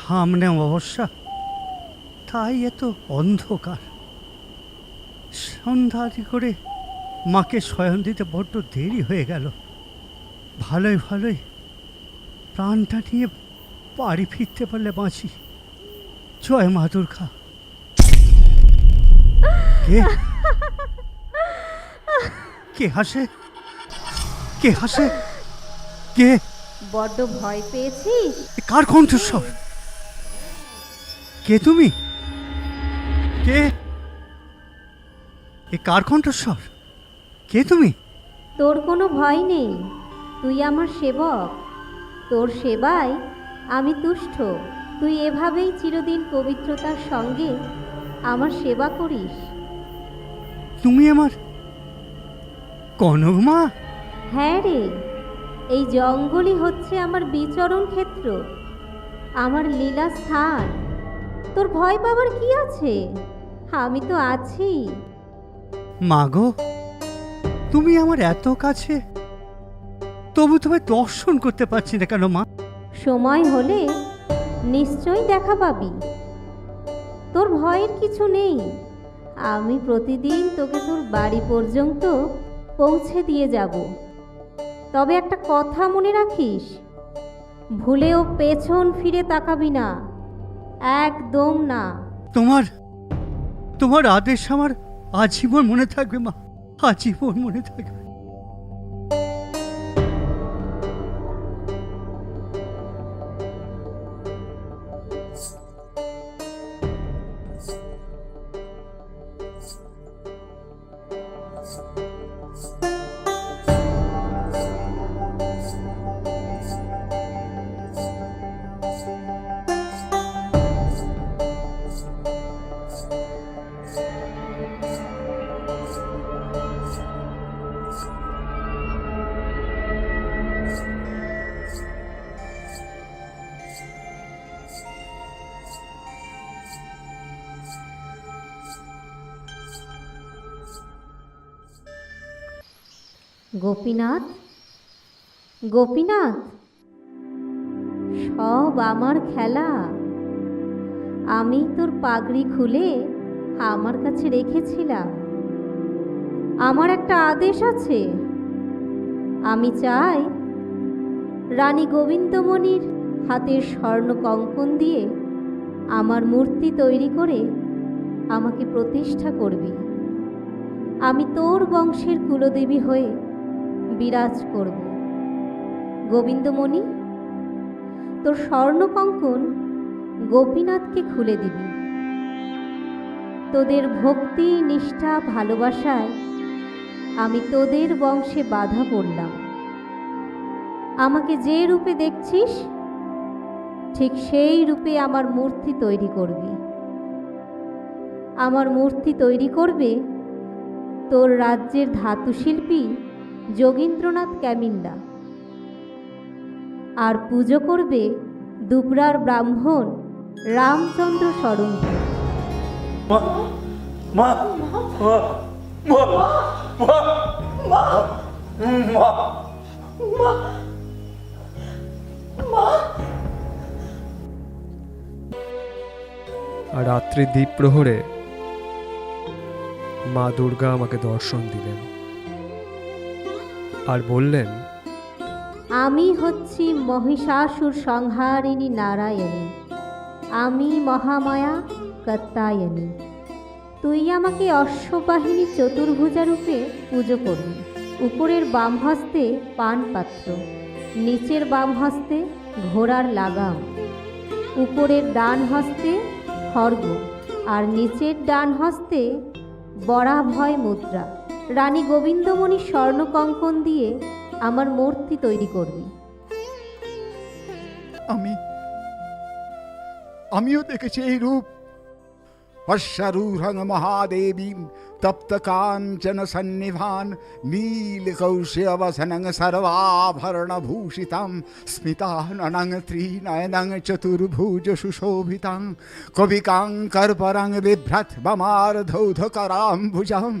সামনে অবশ্যা, তাই এত অন্ধকার। সন্ধ্যাটি করে মাকে শয়ন দিতে বড্ড দেরি হয়ে গেল। ভালোই ভালোই প্রাণটা নিয়ে বাড়ি ফিরতে পারলে বাঁচি। জয় মা দুর্গা। কে কে হাসে? কে হাসে? কে? বড্ড ভয় পেয়েছিস? কার কণ্ঠস্বর? কে তুমি? কে? এ কার কণ্ঠস্বর? কে তুমি? তোর কোনো ভয় নেই, তুই আমার সেবক। তোর সেবায় আমি তুষ্ট। তুই এভাবেই চিরদিন পবিত্রতার সঙ্গে আমার সেবা করিস। তুমি আমার কনক মা? হ্যাঁ রে, এই জঙ্গলই হচ্ছে আমার বিচরণ ক্ষেত্র, আমার লীলা স্থান। তোর ভয় পাবার কি আছে? আমি তো আছি। মা গো, তুমি আমার এত কাছে, তবু তোমায় দর্শন করতে পারছি না কেন মা? সময় হলে নিশ্চয়ই দেখা পাবি। তোর ভয়ের কিছু নেই, আমি প্রতিদিন তোকে তোর বাড়ি পর্যন্ত পৌঁছে দিয়ে যাব। তবে একটা কথা মনে রাখিস, ভুলেও পেছন ফিরে তাকাবি না, একদম না। তোমার তোমার আদেশ আমার আজীবন মনে থাকবে মা, আজীবন মনে থাকবে। গোপীনাথ, গোপীনাথ, সব আমার খেলা। আমি তোর পাগড়ি খুলে আমার কাছে রেখেছিলাম। আমার একটা আদেশ আছে, আমি চাই রানী গোবিন্দমণির হাতের স্বর্ণ কঙ্কন দিয়ে আমার মূর্তি তৈরি করে আমাকে প্রতিষ্ঠা করবি। আমি তোর বংশের কুলদেবী হয়ে বিরাজ করব। গোবিন্দমণি, তোর স্বর্ণ কঙ্কন গোপীনাথকে খুলে দিবি। তোদের ভক্তি, নিষ্ঠা, ভালোবাসায় আমি তোদের বংশে বাধা পড়লাম। আমাকে যে রূপে দেখছিস ঠিক সেই রূপে আমার মূর্তি তৈরি করবি। আমার মূর্তি তৈরি করবে তোর রাজ্যের ধাতুশিল্পী যোগীন্দ্রনাথ ক্যামিন্ডা, আর পুজো করবে দুবরার ব্রাহ্মণ রামচন্দ্র সরঙ্গী। মা মা মা মা মা আর রাত্রি দ্বীপ প্রহরে মা দুর্গা আমাকে দর্শন দিলেন আর বললেন, আমি হচ্ছি মহিষাসুর সংহারিণী নারায়ণী, আমি মহামায়া কাত্যায়নী। তুই আমাকে অশ্ববাহিনী চতুর্ভুজা রূপে পুজো করবি। উপরের বাম হস্তে পান পাত্র, নিচের বাম হস্তে ঘোড়ার লাগাম, উপরের ডান হস্তে খড়গ আর নিচের ডান হস্তে বরাভয় মুদ্রা। রানী গোবিন্দমণি স্বর্ণ কঙ্কন দিয়ে আমার মূর্তি তৈরি করবি। আমিও দেখেছি এই রূপ। অশ্বারূঢ়ং মহাদেবীম তপ্ত কাঞ্চন সন্নিভান নীলকৌশিকবসনং সর্বাভরণভূষিতাং স্মিতাননং ত্রিনয়নং চতুর্ভুজ সুশোভিতাং কবিকাং করপরং বিভ্রত বমারধৌধকরাম্বুজং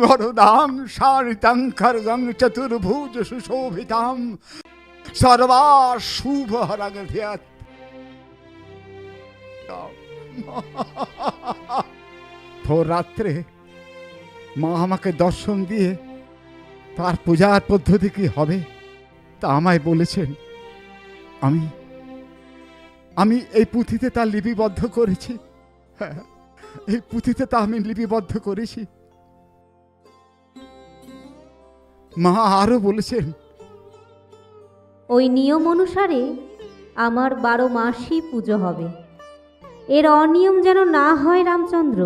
বরদাং শারিতং খর্গং চতুর্ভুজ সুশোভিতাং সর্বাশুভহরং ধিয়ৎ। দাও। ভোর রাত্রে মা আমাকে দর্শন দিয়ে তার পূজার পদ্ধতি কি হবে তা আমায় বলেছেন। আমি আমি এই পুঁথিতে তা লিপিবদ্ধ করেছি। হ্যাঁ, এই পুঁথিতে তা আমি লিপিবদ্ধ করেছি। মা আরো বলেছেন, ওই নিয়ম অনুসারে আমার 12 মাসই পুজো হবে। এর অনিয়ম যেন না হয় রামচন্দ্র।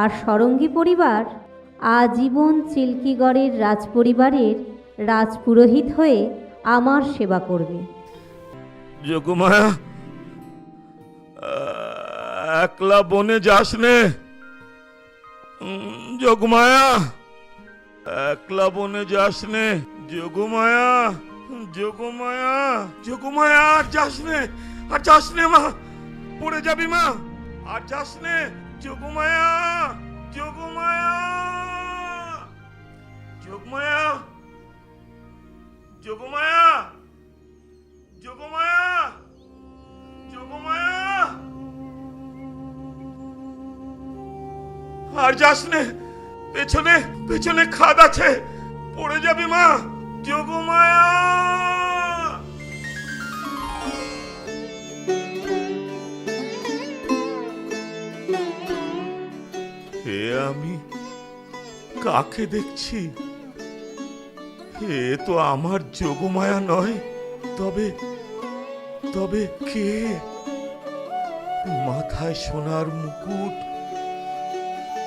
আর সরঙ্গী পরিবার আজীবন চিল্কিগড়ের রাজপরিবারের রাজপুরোহিত হয়ে আমার সেবা করবে। যোগমায়া, একলা বনে যাস নে। যোগমায়া, একলা বনে যাস নে। যোগমায়া, যোগমায়া, যোগমায়া, আর যাস নে, আর যাস নে মা, পড়ে যাবি মা, আর যাস নে। যোগমায়া, যোগমায়া, যোগমায়া, যোগমায়া, যোগমায়া, যোগমায়া, আর যাস নে, পেছনে পেছনে খাদ আছে, পড়ে যাবি মা। যোগমায়া, হে আমি কাকে দেখছি? এ তো আমার যোগমায়া নয়। তবে তবে কে? মাথায় সোনার মুকুট,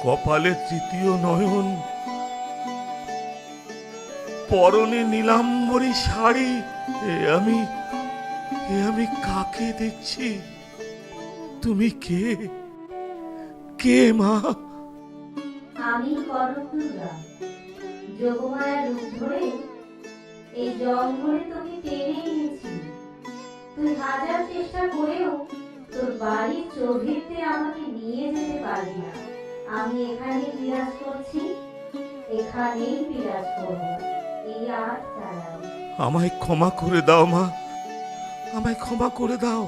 কপালে তৃতীয় নয়ন, পরনে নীলাম্বরী শাড়ি। এ আমি কাকে দেখছি? তুমি কে? কে মা? আমি করমদুর্গা, যোগমায়ার রূপ ধরে এই জঙ্গলে তোকে টেনে এনেছি। তুই হাজার চেষ্টা করেও তোর বাড়ির চৌভিতে আমাকে নিয়ে যেতে পারবি না। আমি এখানেই বিরাজ করছি, এখানেই বিরাজ করব। এই আট চালাও। আমায় ক্ষমা করে দাও মা, আমায় ক্ষমা করে দাও।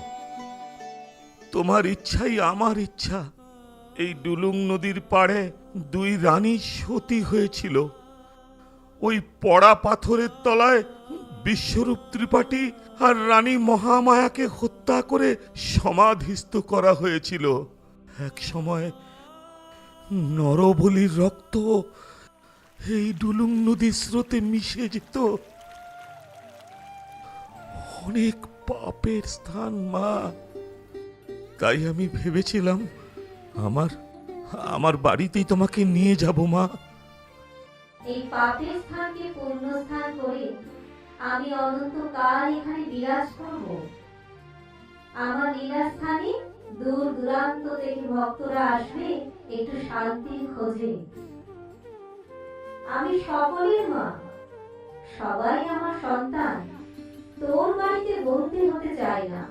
তোমার ইচ্ছাই আমার ইচ্ছা। এই ডুলুং নদীর পাড়ে 2 রানী সতী হয়েছিল। ওই পড়া পাথরের তলায় বিশ্বরূপ ত্রিপাঠী আর রানী মহামায়াকে হত্যা করে সমাধিস্থ করা হয়েছিল। এক সময় নরবলির রক্ত এই ডুলুং নদীর স্রোতে মিশে যেত। অনেক পাপের স্থান মা। তাই আমি ভেবেছিলাম আমার বাড়িতেই তোমাকে নিয়ে যাব মা। এই পাপের স্থানকে পূর্ণ স্থান করে আমি অনন্তকাল এখানে বিরাজ করব। আমার লীলাস্থানে দূর দূরান্ত থেকে ভক্তরা আসবে একটু শান্তির খোঁজে। আমি সকলের মা, সবাই আমার সন্তান। তোর বাড়িতে বন্দি হতে চাই না।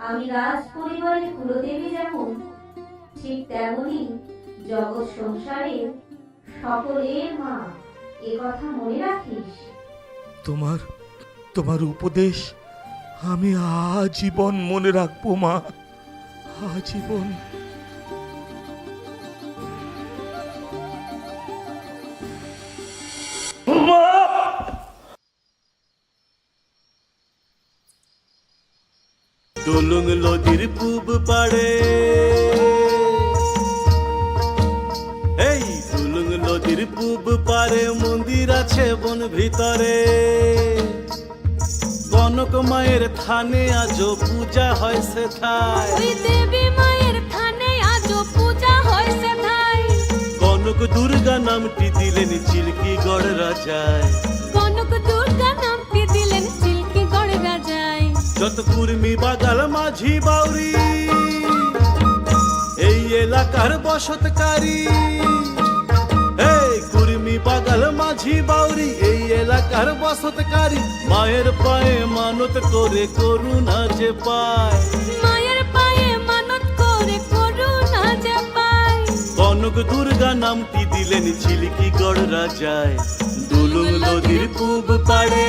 আমি রাজ পরিবারের কুলদেবী যেমন, ঠিক তেমনি জগৎ সংসারের সকলের মা। এ কথা মনে রাখিস। তোমার উপদেশ আমি আজীবন মনে রাখবো মা, আজীবন। ডুলুং নদীর পূব পাড়ে, এই ডুলুং নদীর পূব পাড়ে মন্দির আছে বন ভিতরে। কনক মায়ের থানে আজও পূজা হয় সেথায়। ওই দেবী মায়ের থানে আজও পূজা হয় সেথায়। কনক দুর্গা নামটি দিলেন চিল্কিগড় রাজায়। কনক দুর্গা নামটি দিলেন চিল্কিগড় রাজায়। যত কুর্মি বাগাল মাঝি বাউরি এই এলাকার বসতকারী। এই কুর্মি বাগাল মাঝি বাউরি এই এলাকার বসতকারী। মায়ের পায়ে মানত করে করুণা যে পায়। মায়ের পায়ে মানত করে করুণা যে পায়। কনক দুর্গা নামটি দিলেন চিল্কিগড় রাজায়। ডুলুং নদীর পূব পাড়ে।